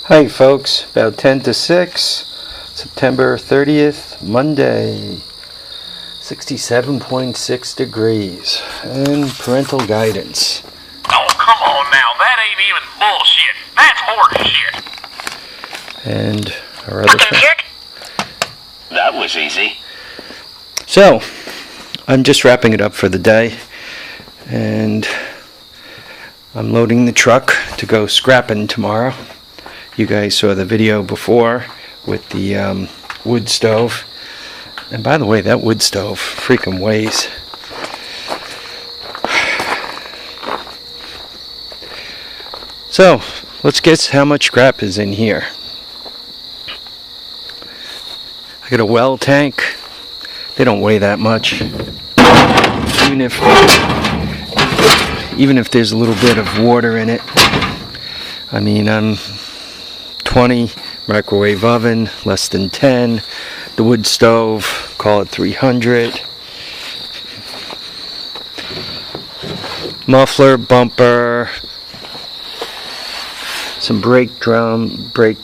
Hi folks, about 10 to 6, September 30th, Monday, 67.6 degrees, and parental guidance. Oh, come on now, that ain't even bullshit. That's horse shit. And our other shit? That was easy. So, I'm just wrapping it up for the day, and I'm loading the truck to go scrapping tomorrow. You guys saw the video before with the wood stove. And by the way, that wood stove freaking weighs. So, let's guess how much scrap is in here. I got a well tank. They don't weigh that much. Even if there's a little bit of water in it. I mean, 20, microwave oven, less than 10, the wood stove, call it 300, muffler, bumper, some brake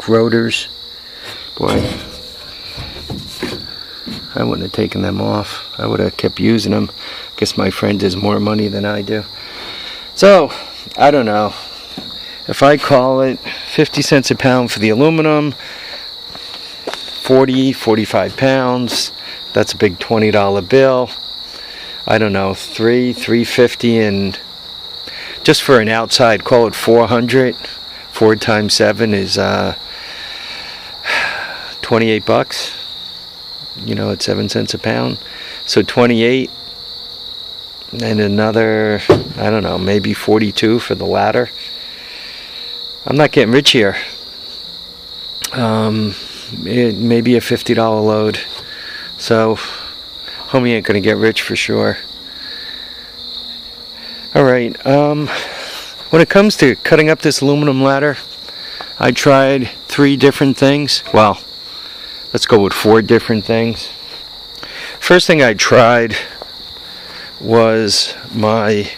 rotors. Boy, I wouldn't have taken them off. I would have kept using them. Guess my friend has more money than I do. So, I don't know. If I call it 50 cents a pound for the aluminum, 45 pounds, that's a big $20 bill. I don't know, $350, and just for an outside, call it 400. 4 times 7 is 28 bucks. You know, it's 7 cents a pound. So 28, and another, I don't know, maybe 42 for the ladder. I'm not getting rich here. Maybe a $50 load. So, homie ain't gonna get rich for sure. Alright, when it comes to cutting up this aluminum ladder, I tried 3 different things. Well, let's go with 4 different things. First thing I tried was my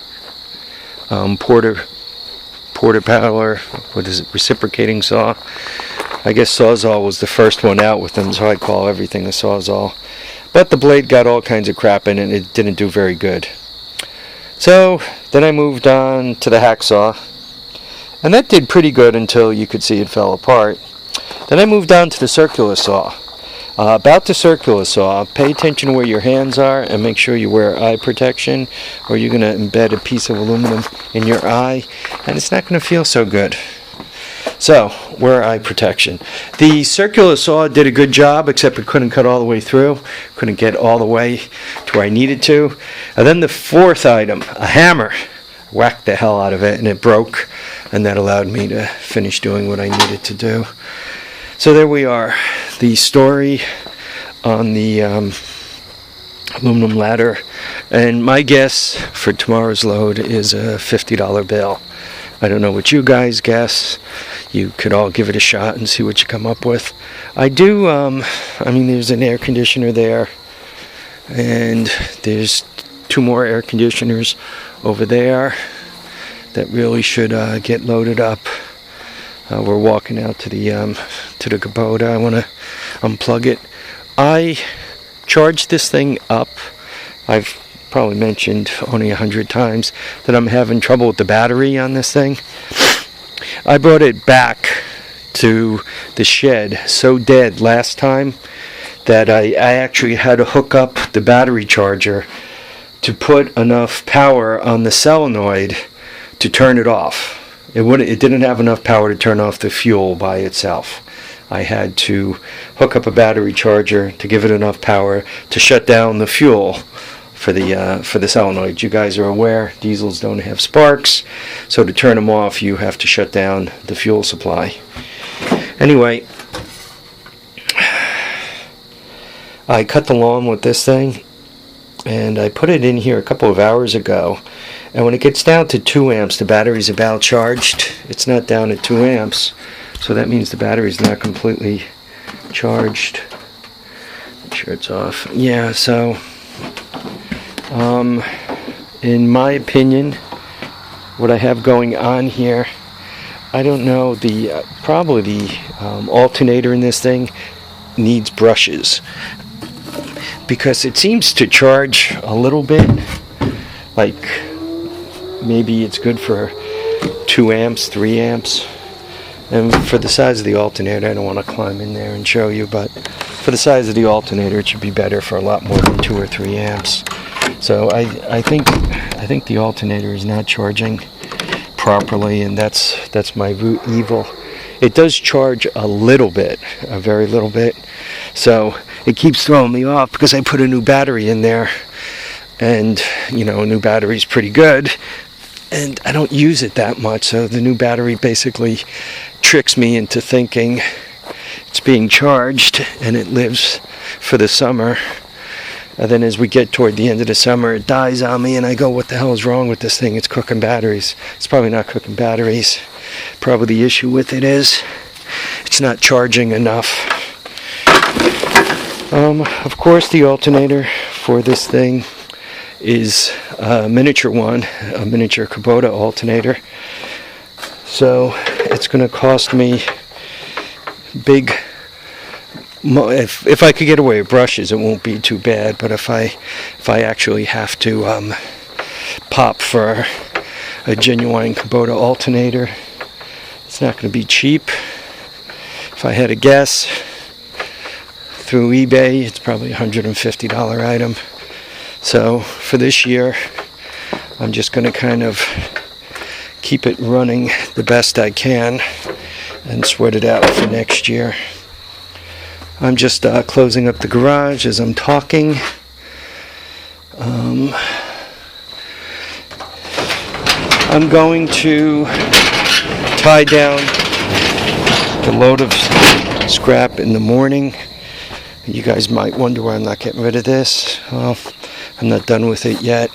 Porter Power, what is it, reciprocating saw. I guess Sawzall was the first one out with them, so I call everything a Sawzall. But the blade got all kinds of crap in it, and it didn't do very good. So then I moved on to the hacksaw, and that did pretty good until you could see it fell apart. Then I moved on to the circular saw. About the circular saw, pay attention to where your hands are and make sure you wear eye protection, or you're going to embed a piece of aluminum in your eye and it's not going to feel so good. So, wear eye protection. The circular saw did a good job, except it couldn't cut all the way through. Couldn't get all the way to where I needed to. And then the 4th item, a hammer. Whacked the hell out of it and it broke, and that allowed me to finish doing what I needed to do. So there we are, the story on the aluminum ladder, and my guess for tomorrow's load is a $50 bill. I don't know what you guys guess. You could all give it a shot and see what you come up with. I do, I mean, there's an air conditioner there, and there's 2 more air conditioners over there that really should get loaded up. We're walking out to the Kubota. I want to unplug it. I charged this thing up. I've probably mentioned only 100 times that I'm having trouble with the battery on this thing. I brought it back to the shed so dead last time that I actually had to hook up the battery charger to put enough power on the solenoid to turn it off. It didn't have enough power to turn off the fuel by itself. I had to hook up a battery charger to give it enough power to shut down the fuel for the solenoid. You guys are aware diesels don't have sparks, so to turn them off you have to shut down the fuel supply. Anyway, I cut the lawn with this thing, and I put it in here a couple of hours ago. And when it gets down to 2 amps, the battery's about charged. It's not down at 2 amps, so that means the battery's not completely charged. Make sure it's off. Yeah, so in my opinion, what I have going on here, I don't know, the probably the alternator in this thing needs brushes, because it seems to charge a little bit, like maybe it's good for 2 amps, 3 amps. And for the size of the alternator, I don't want to climb in there and show you, but for the size of the alternator, it should be better for a lot more than 2 or 3 amps. So I think the alternator is not charging properly, and that's my root evil. It does charge a little bit, a very little bit, so it keeps throwing me off because I put a new battery in there, and you know, a new battery is pretty good, and I don't use it that much, so the new battery basically tricks me into thinking it's being charged and it lives for the summer. And then as we get toward the end of the summer, it dies on me, and I go, what the hell is wrong with this thing? It's cooking batteries. It's probably not cooking batteries. Probably the issue with it is it's not charging enough. Of course, the alternator for this thing is a miniature one, a miniature Kubota alternator. So it's going to cost me big. If I could get away with brushes, it won't be too bad. But if I actually have to pop for a genuine Kubota alternator, it's not going to be cheap. If I had to guess, through eBay, it's probably a $150 item. So for this year, I'm just going to kind of keep it running the best I can and sweat it out for next year. I'm just closing up the garage as I'm talking. I'm going to tie down the load of scrap in the morning. You guys might wonder why I'm not getting rid of this. Well, I'm not done with it yet.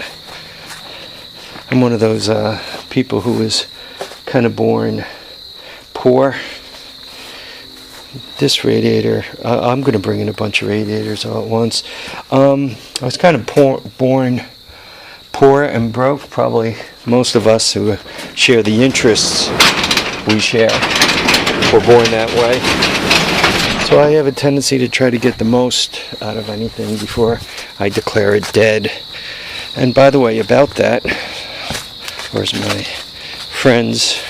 I'm one of those people who was kind of born poor. This radiator, I'm going to bring in a bunch of radiators all at once. I was kind of born poor and broke. Probably most of us who share the interests we share were born that way. So I have a tendency to try to get the most out of anything before I declare it dead. And by the way, about that, where's my friends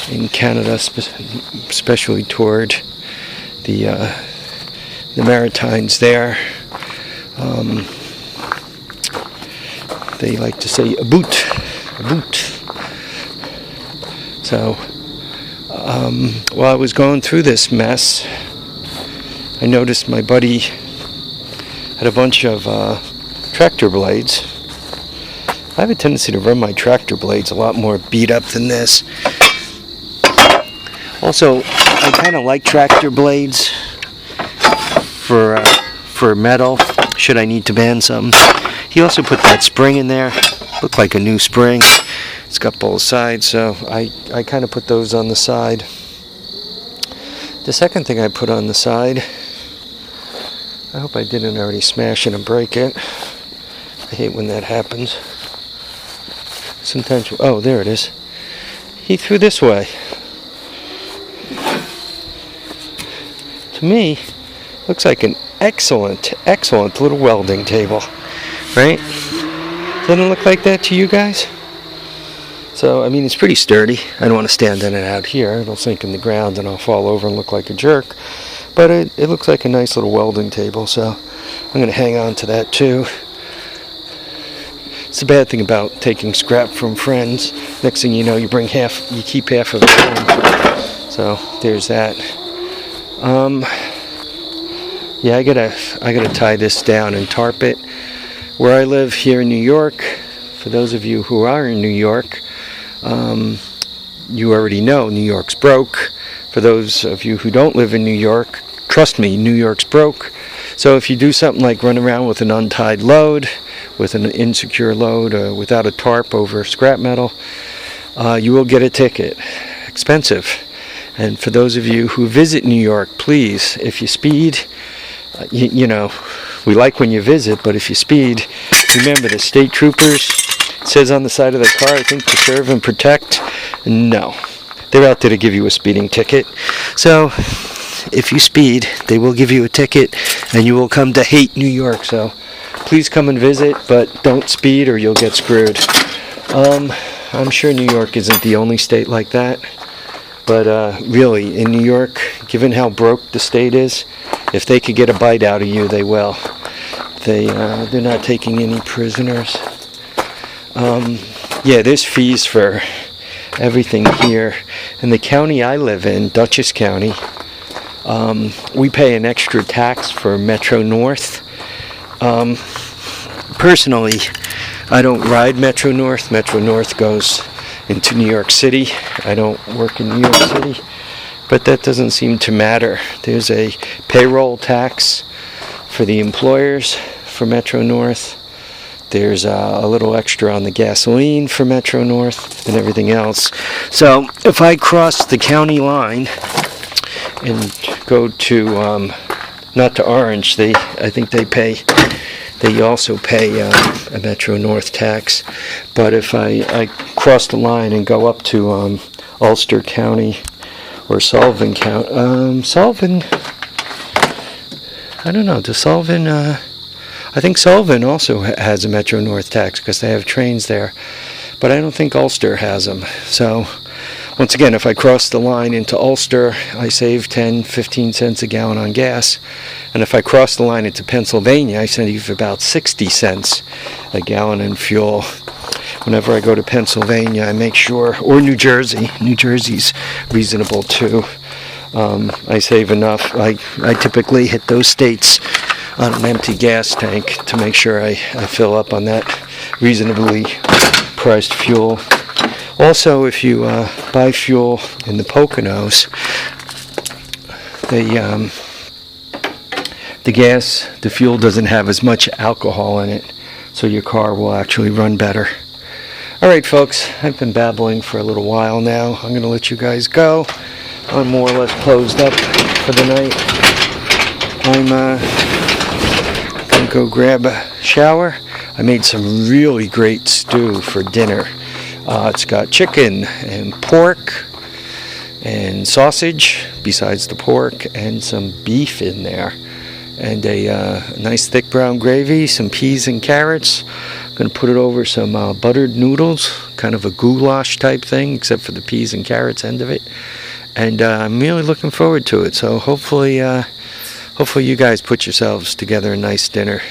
in Canada, especially toward the Maritimes there, they like to say a boot. So while I was going through this mess, I noticed my buddy had a bunch of tractor blades. I have a tendency to run my tractor blades a lot more beat up than this. Also, I kind of like tractor blades for metal, should I need to band some. He also put that spring in there. Looked like a new spring. It's got both sides, so I kind of put those on the side. The second thing I put on the side, I hope I didn't already smash it and break it. I hate when that happens. Sometimes, oh, there it is. He threw this way. To me, looks like an excellent little welding table, right? Doesn't it look like that to you guys? So, I mean, it's pretty sturdy. I don't want to stand in it out here. It'll sink in the ground and I'll fall over and look like a jerk. But it looks like a nice little welding table, so I'm going to hang on to that too. It's the bad thing about taking scrap from friends. Next thing you know, you keep half of it home. So, there's that. Yeah, I gotta tie this down and tarp it. Where I live here in New York, for those of you who are in New York, you already know New York's broke. For those of you who don't live in New York, trust me, New York's broke. So if you do something like run around with an untied load, with an insecure load, without a tarp over scrap metal, you will get a ticket. Expensive. And for those of you who visit New York, please, if you speed, you know, we like when you visit, but if you speed, remember the state troopers, it says on the side of the car, I think, to serve and protect. No. they're out there to give you a speeding ticket. So if you speed, they will give you a ticket, and you will come to hate New York. So please come and visit, but don't speed or you'll get screwed. I'm sure New York isn't the only state like that, but really, in New York, given how broke the state is, if they could get a bite out of you, they will. They're not taking any prisoners. Yeah, there's fees for everything here. In the county I live in, Dutchess County, we pay an extra tax for Metro North. Personally, I don't ride Metro North. Metro North goes into New York City. I don't work in New York City, but that doesn't seem to matter. There's a payroll tax for the employers for Metro North. There's a little extra on the gasoline for Metro North and everything else. So if I cross the county line and go to, not to Orange, I think they also pay a Metro North tax. But if I cross the line and go up to Ulster County or Sullivan County, Sullivan, I don't know, does Sullivan, I think Sullivan also has a Metro North tax because they have trains there, but I don't think Ulster has them. So once again, if I cross the line into Ulster, I save 10-15 cents a gallon on gas, and if I cross the line into Pennsylvania, I save about 60 cents a gallon in fuel. Whenever I go to Pennsylvania, I make sure, or New Jersey's reasonable too. I save enough. I typically hit those states on an empty gas tank to make sure I fill up on that reasonably priced fuel. Also, if you buy fuel in the Poconos, the fuel doesn't have as much alcohol in it, so your car will actually run better. Alright folks, I've been babbling for a little while now. I'm going to let you guys go. I'm more or less closed up for the night. I'm going to go grab a shower. I made some really great stew for dinner. It's got chicken and pork and sausage besides the pork, and some beef in there, and a nice thick brown gravy, some peas and carrots. I'm going to put it over some buttered noodles, kind of a goulash type thing, except for the peas and carrots end of it. And I'm really looking forward to it. So hopefully you guys put yourselves together a nice dinner.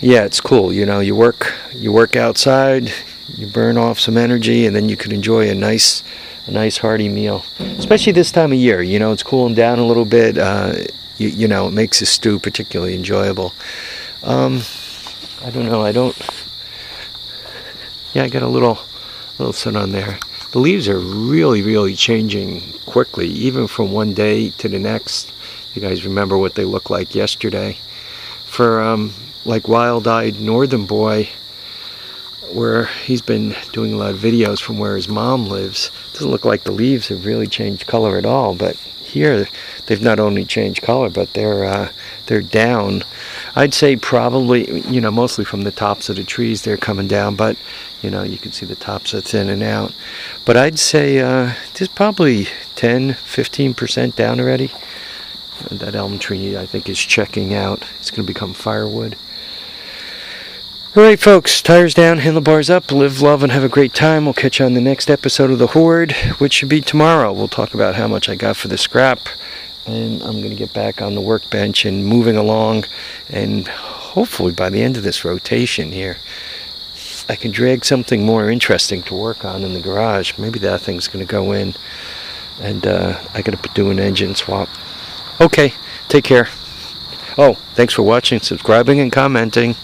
Yeah, it's cool. You know, you work outside, you burn off some energy, and then you can enjoy a nice hearty meal. Especially this time of year. You know, it's cooling down a little bit. You know, it makes a stew particularly enjoyable. I don't know. Yeah, I got a little sun on there. The leaves are really changing quickly, even from one day to the next. You guys remember what they looked like yesterday. For like Wild-Eyed Northern Boy, where he's been doing a lot of videos from where his mom lives, it doesn't look like the leaves have really changed color at all. But here, they've not only changed color, but they're down. I'd say probably, you know, mostly from the tops of the trees they're coming down, but you know, you can see the tops are thinning out. But I'd say there's probably 10-15% down already. That elm tree, I think, is checking out. It's going to become firewood. Alright folks, tires down, handlebars up, live, love, and have a great time. We'll catch you on the next episode of The Horde, which should be tomorrow. We'll talk about how much I got for the scrap, and I'm going to get back on the workbench and moving along, and hopefully by the end of this rotation here, I can drag something more interesting to work on in the garage. Maybe that thing's going to go in, and I got to do an engine swap. Okay, take care. Oh, thanks for watching, subscribing, and commenting.